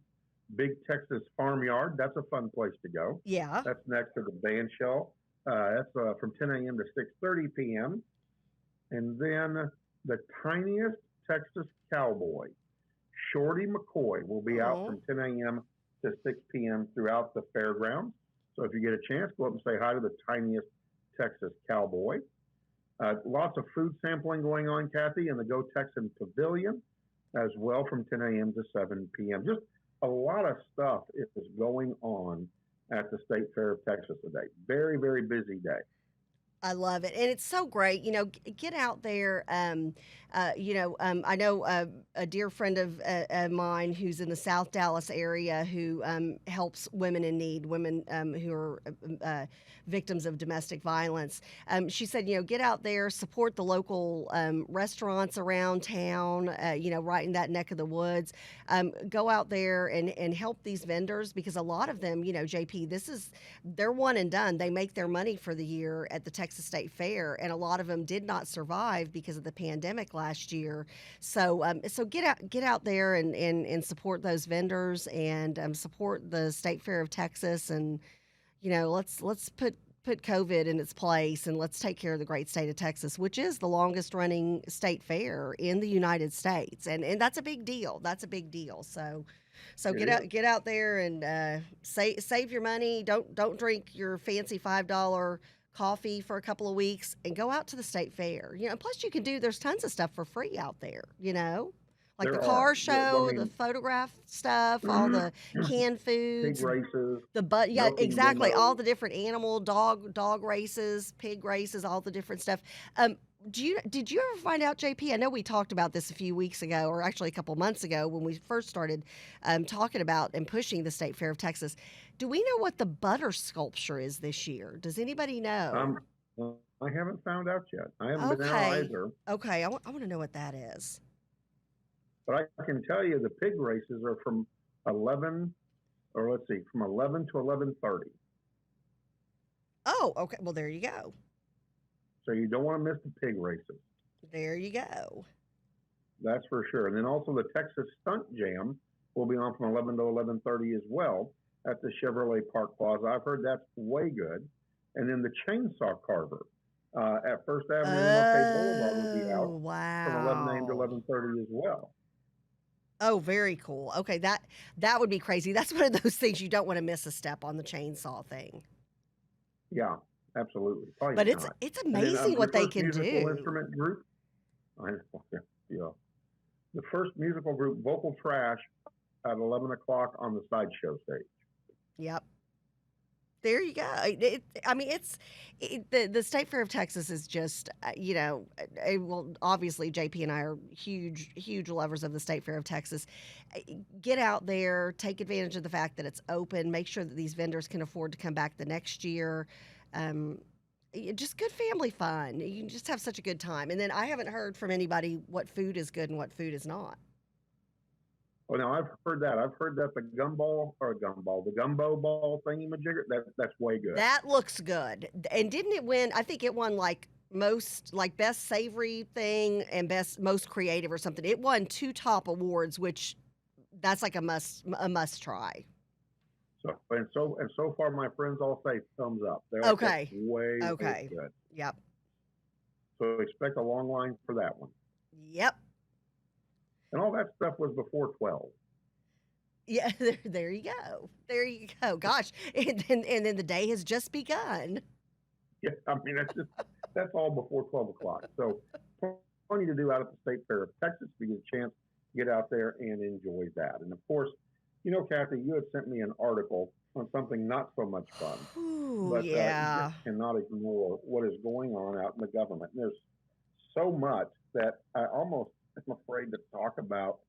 Big Texas Farmyard, that's a fun place to go. Yeah. That's next to the band shell. That's from 10 a.m. to 6:30 p.m. And then the tiniest Texas cowboy, Shorty McCoy, will be out from 10 a.m. to 6 p.m. throughout the fairgrounds. So if you get a chance, go up and say hi to the tiniest Texas cowboy. Lots of food sampling going on, Kathy, in the Go Texan Pavilion as well from 10 a.m. to 7 p.m. Just a lot of stuff is going on at the State Fair of Texas today. Very, very busy day. I love it. And it's so great. Get out there. I know a dear friend of mine who's in the South Dallas area who helps women in need, women who are victims of domestic violence. She said, get out there, support the local restaurants around town, right in that neck of the woods. Go out there and help these vendors because a lot of them, JP, they're one and done. They make their money for the year at the Texas State Fair, and a lot of them did not survive because of the pandemic last year. So get out there and support those vendors and support the State Fair of Texas, and let's put COVID in its place, and let's take care of the great state of Texas, which is the longest running state fair in the United States, and that's a big deal. That's a big deal. So get out there and save your money. Don't drink your fancy $5 coffee for a couple of weeks and go out to the state fair. Plus there's tons of stuff for free out there, like There the car are. show, the photograph stuff, all the canned foods, Pig races. exactly, demos. all the different animal dog races, pig races, all the different stuff. Did you ever find out, JP? I know we talked about this a few weeks ago, or actually a couple months ago when we first started talking about and pushing the State Fair of Texas. Do we know what the butter sculpture is this year? Does anybody know? I haven't found out yet. I haven't been out either. Okay, I want to know what that is. But I can tell you the pig races are from 11 to 11:30. Oh, okay. Well, there you go. So you don't want to miss the pig races. There you go. That's for sure. And then also the Texas Stunt Jam will be on from 11 to 11:30 as well at the Chevrolet Park Plaza. I've heard that's way good. And then the Chainsaw Carver at First Avenue and MLK Boulevard will be out from 11 a.m. to 11:30 as well. Oh, very cool. Okay, that would be crazy. That's one of those things you don't want to miss a step on the chainsaw thing. Yeah, absolutely. Probably but not. it's amazing what they can musical do. Instrument group. Yeah. The first musical group, Vocal Trash, at 11 o'clock on the sideshow stage. Yep. There you go. The State Fair of Texas is just, well, obviously JP and I are huge lovers of the State Fair of Texas. Get out there, take advantage of the fact that it's open, make sure that these vendors can afford to come back the next year. Just good family fun. You can just have such a good time. And then I haven't heard from anybody what food is good and what food is not. Well, now I've heard that. I've heard that the gumbo ball thingy-majigger, that's way good. That looks good. And didn't it win? I think it won best savory thing and most creative or something. It won 2 top awards, which that's like a must try. So far, my friends all say thumbs up. They're okay. Way good. Yep. So expect a long line for that one. Yep. And all that stuff was before 12. Yeah, there you go. There you go. Gosh, and then the day has just begun. Yeah, I mean that's all before 12 o'clock. So plenty to do out at the State Fair of Texas. We get a chance to get out there and enjoy that. And of course, Kathy, you had sent me an article on something not so much fun, Ooh, but you just yeah. cannot ignore what is going on out in the government. And there's so much that I almost am afraid to talk about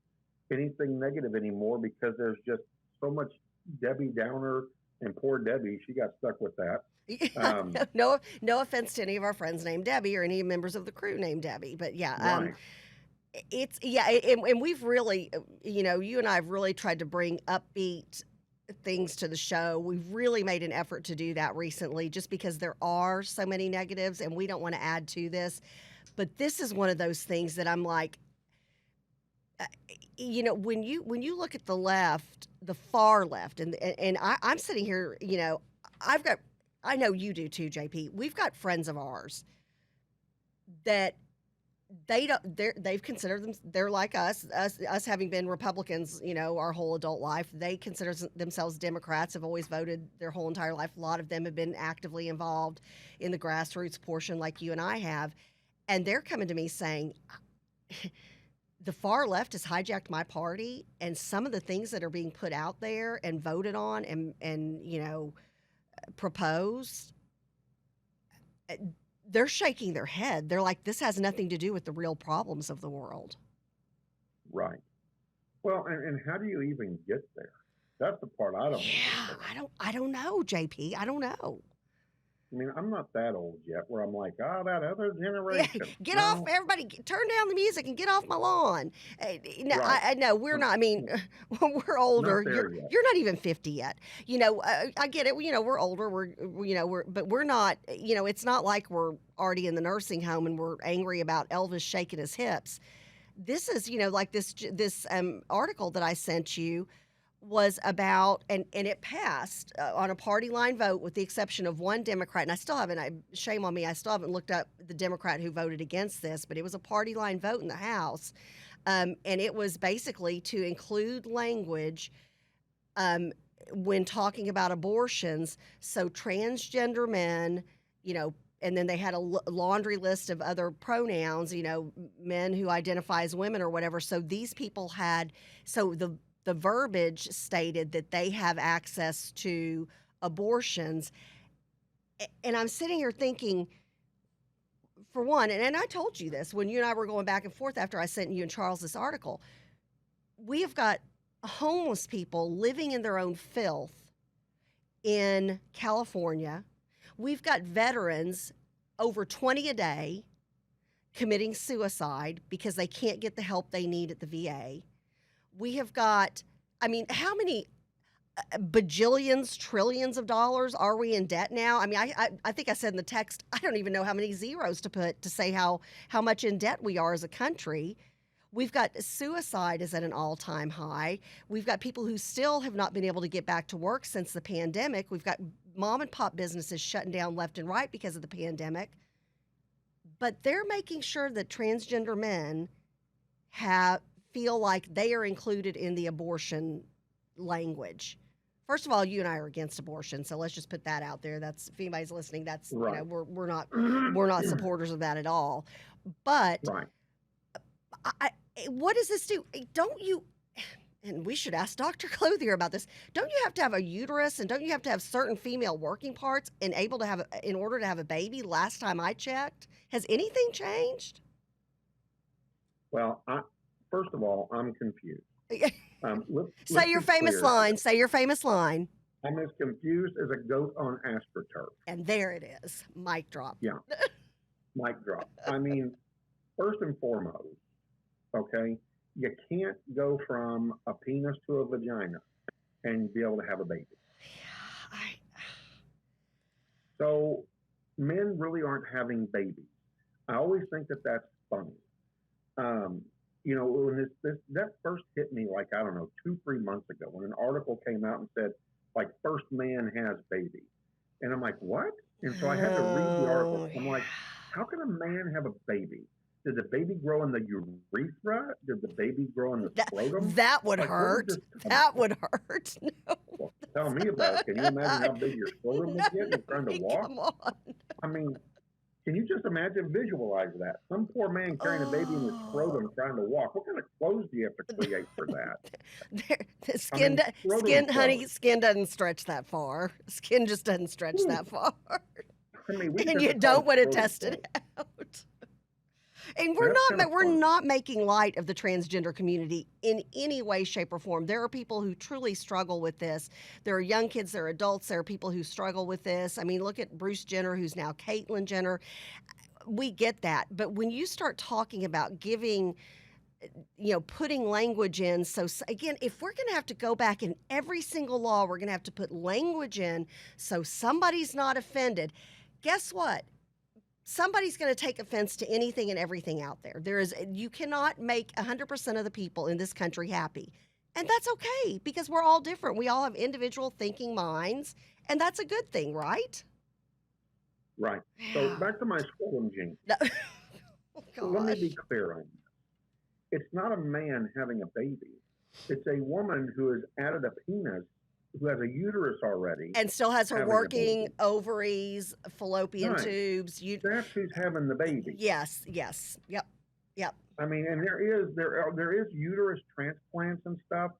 anything negative anymore because there's just so much Debbie Downer, and poor Debbie, she got stuck with that. No offense to any of our friends named Debbie or any members of the crew named Debbie, but yeah, Right. it's yeah, and we've really, you and I have really tried to bring upbeat things to the show. We've really made an effort to do that recently, just because there are so many negatives, and we don't want to add to this. But this is one of those things that I'm like, when you look at the left, the far left, and I'm sitting here, I've got, I know you do too, JP. We've got friends of ours that they've considered them, they're like us having been Republicans, our whole adult life. They consider themselves Democrats, have always voted their whole entire life. A lot of them have been actively involved in the grassroots portion like you and I have, and they're coming to me saying the far left has hijacked my party, and some of the things that are being put out there and voted on and proposed, uh, they're shaking their head. They're like, this has nothing to do with the real problems of the world. Right. Well, and how do you even get there? That's the part I don't Yeah, understand. I don't know, JP. I don't know. I mean, I'm not that old yet where I'm like, that other Yeah, generation. get off, No, everybody, turn down the music and get off my lawn. No, right. I know we're No, not. I mean, no, we're older. not there yet. You're not even 50 yet. I get it. We're older. But we're not. It's not like we're already in the nursing home and we're angry about Elvis shaking his hips. This is, like this article that I sent you was about, and it passed on a party line vote with the exception of one Democrat. And I still haven't, shame on me, I still haven't looked up the Democrat who voted against this, but it was a party line vote in the House. And it was basically to include language when talking about abortions. So transgender men, and then they had a laundry list of other pronouns, men who identify as women or whatever. So these people had, so the verbiage stated that they have access to abortions. And I'm sitting here thinking, for one, and I told you this when you and I were going back and forth after I sent you and Charles this article, we have got homeless people living in their own filth in California. We've got veterans, over 20 a day, committing suicide because they can't get the help they need at the VA. We have got, I mean, how many bajillions, trillions of dollars are we in debt now? I mean, I think I said in the text, I don't even know how many zeros to put to say how much in debt we are as a country. We've got suicide is at an all-time high. We've got people who still have not been able to get back to work since the pandemic. We've got mom and pop businesses shutting down left and right because of the pandemic. But they're making sure that transgender men feel like they are included in the abortion language. First of all, you and I are against abortion, so let's just put that out there. That's, if anybody's listening, that's Right. we're not supporters of that at all. But Right. what does this do? Don't you? And we should ask Dr. Clothier about this. Don't you have to have a uterus, and don't you have to have certain female working parts in order to have a baby? Last time I checked, has anything changed? Well, first of all, I'm confused. Say your famous line. Say your famous line. I'm as confused as a goat on AstroTurf. And there it is. Mic drop. Yeah. Mic drop. I mean, first and foremost, okay, you can't go from a penis to a vagina and be able to have a baby. So men really aren't having babies. I always think that that's funny. When that first hit me, like, I don't know, 2-3 months ago, when an article came out and said, like, first man has baby. And I'm like, what? And so I had to read the article. I'm like, how can a man have a baby? Did the baby grow in the urethra? Did the baby grow in the scrotum? That would Like, where hurt. did this come That from? would hurt. No. Well, tell me about it. Can you imagine how big your scrotum would get when trying to walk? Come on. I mean, can you just imagine, visualize that? Some poor man carrying a baby in his scrotum trying to walk. What kind of clothes do you have to create for that? The skin, honey, skin doesn't stretch that far. Skin just doesn't stretch that far. I mean, And you don't want to test it out. And we're not making light of the transgender community in any way, shape, or form. There are people who truly struggle with this. There are young kids, there are adults, there are people who struggle with this. I mean, look at Bruce Jenner, who's now Caitlyn Jenner. We get that. But when you start talking about giving, putting language in, so again, if we're going to have to go back in every single law, we're going to have to put language in so somebody's not offended. Guess what? Somebody's going to take offense to anything and everything out there. You cannot make 100% of the people in this country happy. And that's okay, because we're all different. We all have individual thinking minds, and that's a good thing, right? Right. So back to my scrotum gene. No. Let me be clear on this. It's not a man having a baby. It's a woman who has added a penis, who has a uterus already. And still has her working ovaries, fallopian tubes. That's who's having the baby. Yes. Yep. I mean, and there is uterus transplants and stuff,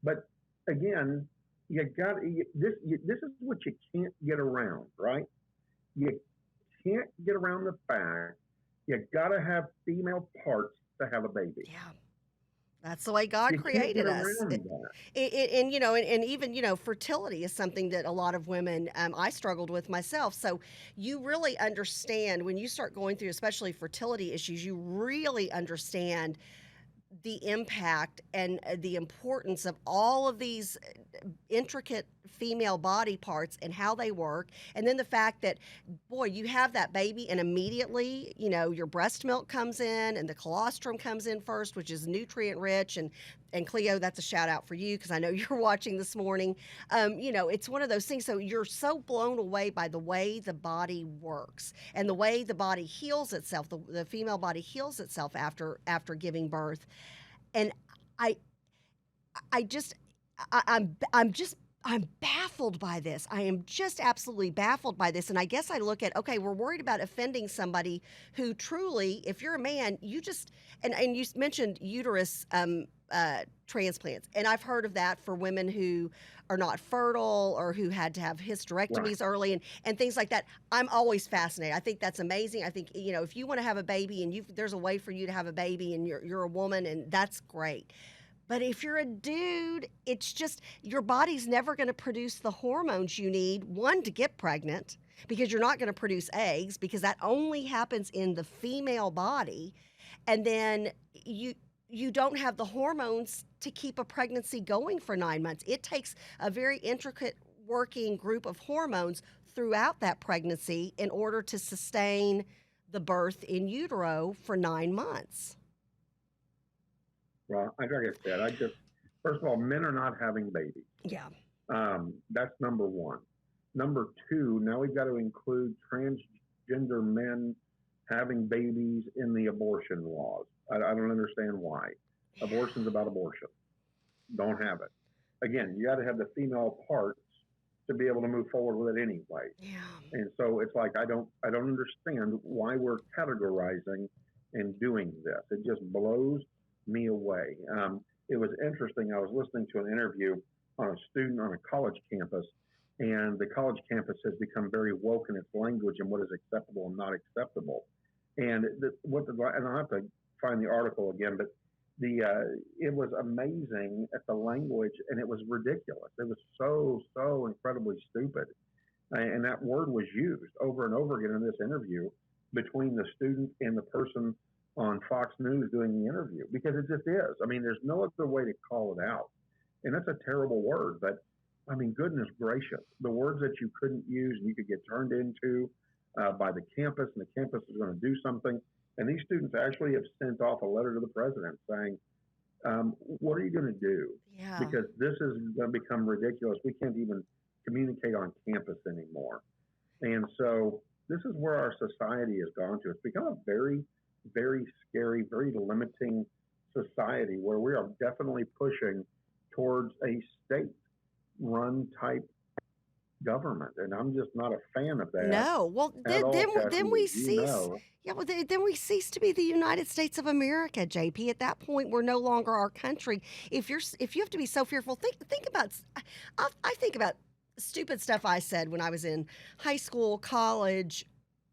but again, this is what you can't get around, right? You can't get around the fact you got to have female parts to have a baby. Yeah. That's the way God created us. And even, fertility is something that a lot of women, I struggled with myself. So you really understand when you start going through, especially fertility issues, you really understand the impact and the importance of all of these intricate female body parts and how they work. And then the fact that, boy, you have that baby and immediately, your breast milk comes in and the colostrum comes in first, which is nutrient rich. And Cleo, that's a shout out for you because I know you're watching this morning. It's one of those things. So you're so blown away by the way the body works and the way the body heals itself. The female body heals itself after giving birth. And I'm baffled by this. I am just absolutely baffled by this. And I guess I look at, okay, we're worried about offending somebody who truly, if you're a man, you just, and you mentioned uterus transplants. And I've heard of that for women who are not fertile or who had to have hysterectomies early and things like that. I'm always fascinated. I think that's amazing. I think, if you want to have a baby and there's a way for you to have a baby and you're a woman, and that's great. But if you're a dude, it's just your body's never going to produce the hormones you need, one, to get pregnant, because you're not going to produce eggs, because that only happens in the female body. And then you don't have the hormones to keep a pregnancy going for 9 months. It takes a very intricate working group of hormones throughout that pregnancy in order to sustain the birth in utero for 9 months. Well, like I said, first of all, men are not having babies. Yeah. That's number one. Number two, now we've got to include transgender men having babies in the abortion laws. I don't understand why. Abortion's about abortion. Don't have it. Again, you got to have the female parts to be able to move forward with it anyway. Yeah. And so it's like I don't understand why we're categorizing and doing this. It just blows me away. It was interesting. I was listening to an interview on a student on a college campus, and the college campus has become very woke in its language and what is acceptable and not acceptable. And and I'll have to find the article again, but it was amazing at the language, and it was ridiculous. It was so incredibly stupid, and that word was used over and over again in this interview between the student and the person on Fox News doing the interview, because it just is. I mean, there's no other way to call it out. And that's a terrible word, but I mean, goodness gracious, the words that you couldn't use and you could get turned into by the campus, and the campus is going to do something. And these students actually have sent off a letter to the president saying, what are you going to do? Yeah. Because this is going to become ridiculous. We can't even communicate on campus anymore. And so this is where our society has gone to. It's become a very very scary, very limiting society where we are definitely pushing towards a state-run type government, and I'm just not a fan of that No. Well, at all, Kathy, then we as you cease. know. Yeah, well, then we cease to be the United States of America, JP. At that point, we're no longer our country. If you have to be so fearful, think about. I think about stupid stuff I said when I was in high school, college,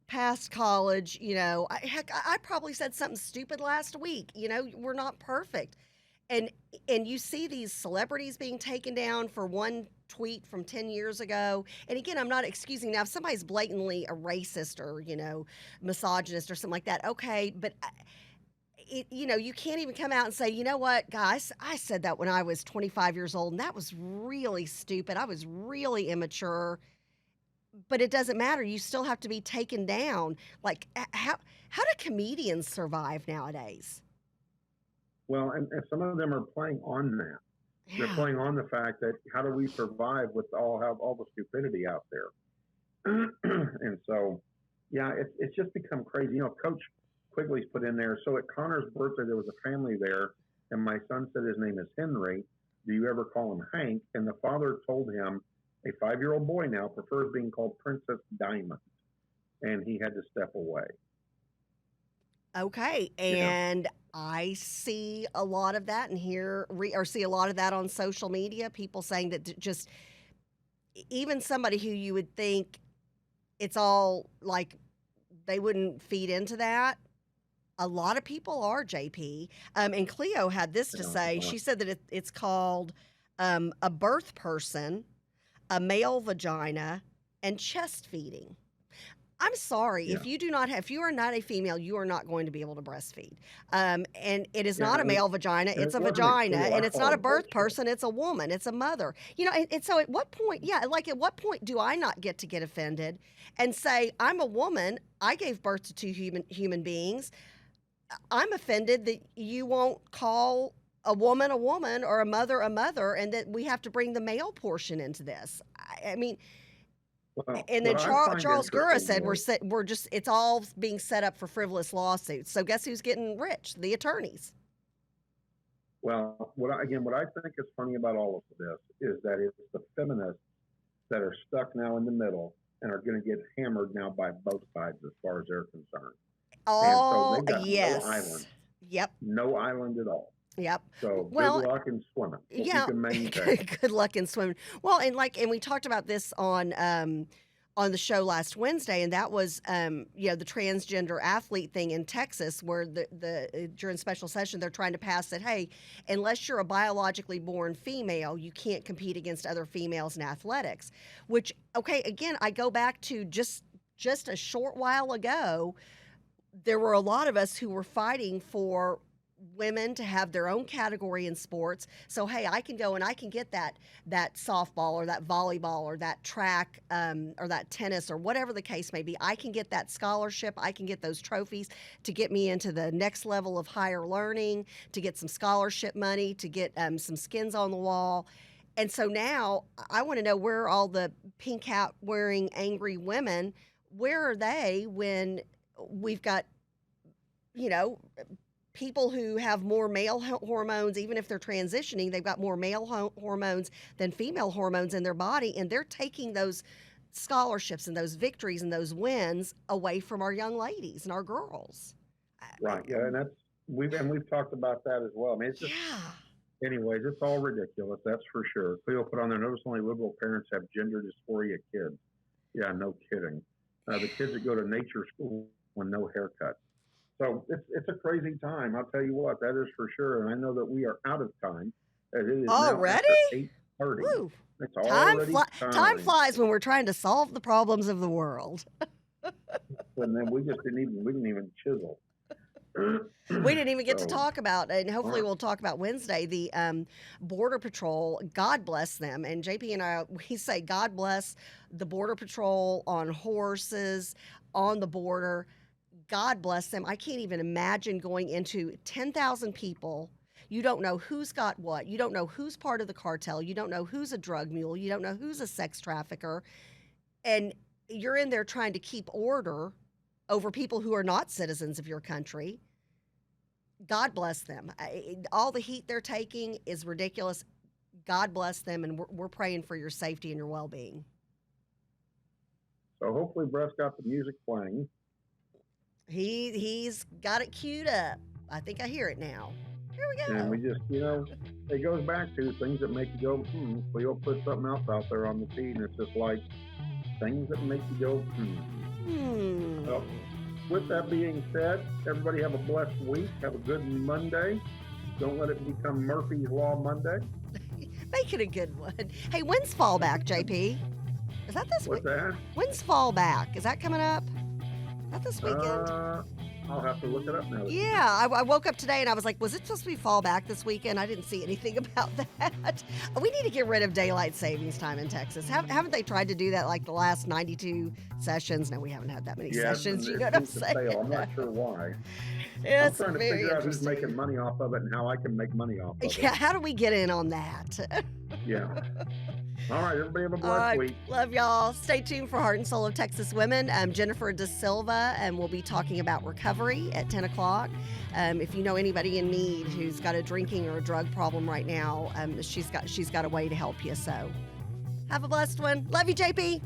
past college. Heck, I probably said something stupid last week. We're not perfect. And and you see these celebrities being taken down for one tweet from 10 years ago. And again, I'm not excusing now if somebody's blatantly a racist or, misogynist or something like that. Okay, but you can't even come out and say, you know what, guys, I said that when I was 25 years old, and that was really stupid. I was really immature. But it doesn't matter. You still have to be taken down. Like, how do comedians survive nowadays? Well, and some of them are playing on that. They're Yeah. playing on the fact that how do we survive with all the stupidity out there? And so, yeah, it's just become crazy. Coach Quigley's put in there. So at Connor's birthday, there was a family there, and my son said his name is Henry. Do you ever call him Hank? And the father told him a 5-year-old boy now prefers being called Princess Diamond, and he had to step away. Okay, and I see a lot of that and see a lot of that on social media. People saying that just even somebody who you would think it's all like they wouldn't feed into that. A lot of people are, JP. And Cleo had this to say. She said that it's called a birth person, a male vagina, and chest feeding. I'm sorry, Yeah. if you are not a female, you are not going to be able to breastfeed. And it is not a male vagina, it's a wasn't vagina, cool. and I it's call not a it birth bullshit. person, it's a woman, it's a mother. And so at what point, at what point do I not get to get offended and say, I'm a woman, I gave birth to two human beings. I'm offended that you won't call a woman or a mother, and that we have to bring the male portion into this. I mean, Well, and then what I find Charles Gura said interesting it's all being set up for frivolous lawsuits. So guess who's getting rich? The attorneys. Well, what I think is funny about all of this is that it's the feminists that are stuck now in the middle and are going to get hammered now by both sides as far as they're concerned. Oh, and so they've got yes. no island. Yep. No island at all. Yep. So Well, good luck in swimming. If yeah. you can maintain. Good luck in swimming. Well, and we talked about this on the show last Wednesday, and that was the transgender athlete thing in Texas, where the during special session they're trying to pass that, hey, unless you're a biologically born female, you can't compete against other females in athletics. Which, okay, again, I go back to just a short while ago, there were a lot of us who were fighting for women to have their own category in sports. So, hey, I can go and I can get that softball or that volleyball or that track or that tennis or whatever the case may be. I can get that scholarship. I can get those trophies to get me into the next level of higher learning, to get some scholarship money, to get some skins on the wall. And so now I want to know, where are all the pink hat wearing angry women? Where are they when we've got, people who have more male hormones, even if they're transitioning, they've got more male hormones than female hormones in their body, and they're taking those scholarships and those victories and those wins away from our young ladies and our girls. Right. Yeah, and we've talked about that as well. I mean, it's just, anyways, it's all ridiculous. That's for sure. Cleo put on there, notice only liberal parents have gender dysphoria kids. Yeah, no kidding. The kids that go to nature school with no haircuts. So it's a crazy time. I'll tell you what, that is for sure. And I know that we are out of time. As it is already? Now after 8:30. Woo. It's already time flies when we're trying to solve the problems of the world. And then we didn't even chisel. We didn't even get to talk about, and hopefully we'll talk about Wednesday, the Border Patrol. God bless them. And JP and I, we say God bless the Border Patrol on horses, on the border. God bless them. I can't even imagine going into 10,000 people. You don't know who's got what. You don't know who's part of the cartel. You don't know who's a drug mule. You don't know who's a sex trafficker. And you're in there trying to keep order. over people who are not citizens of your country. God bless them. All the heat they're taking is ridiculous. God bless them, and we're praying for your safety and your well-being. So hopefully Brett's got the music playing. He's got it queued up. I think I hear it now. Here we go. And we just, it goes back to things that make you go, Cleo put something else out there on the feed, and it's just like things that make you go, Well, with that being said, everybody have a blessed week. Have a good Monday. Don't let it become Murphy's Law Monday. Make it a good one. Hey, when's fall back, JP? Is that this week? What's that? When's fall back? Is that coming up? Is that this weekend? I'll have to look it up now. Yeah, I woke up today and I was like, was it supposed to be fall back this weekend? I didn't see anything about that. We need to get rid of daylight savings time in Texas. Haven't they tried to do that like the last 92 sessions? No, we haven't had that many sessions. You know what I'm saying? I'm not sure why. It's I'm trying to very figure out who's interesting. making money off of it and how I can make money off of it. Yeah, how do we get in on that? Yeah. All right, everybody have a All blessed right, week. love y'all. Stay tuned for Heart and Soul of Texas Women. Jennifer Da Silva, and we'll be talking about recovery at 10 o'clock. If you know anybody in need who's got a drinking or a drug problem right now, she's got a way to help you. So have a blessed one. Love you, JP.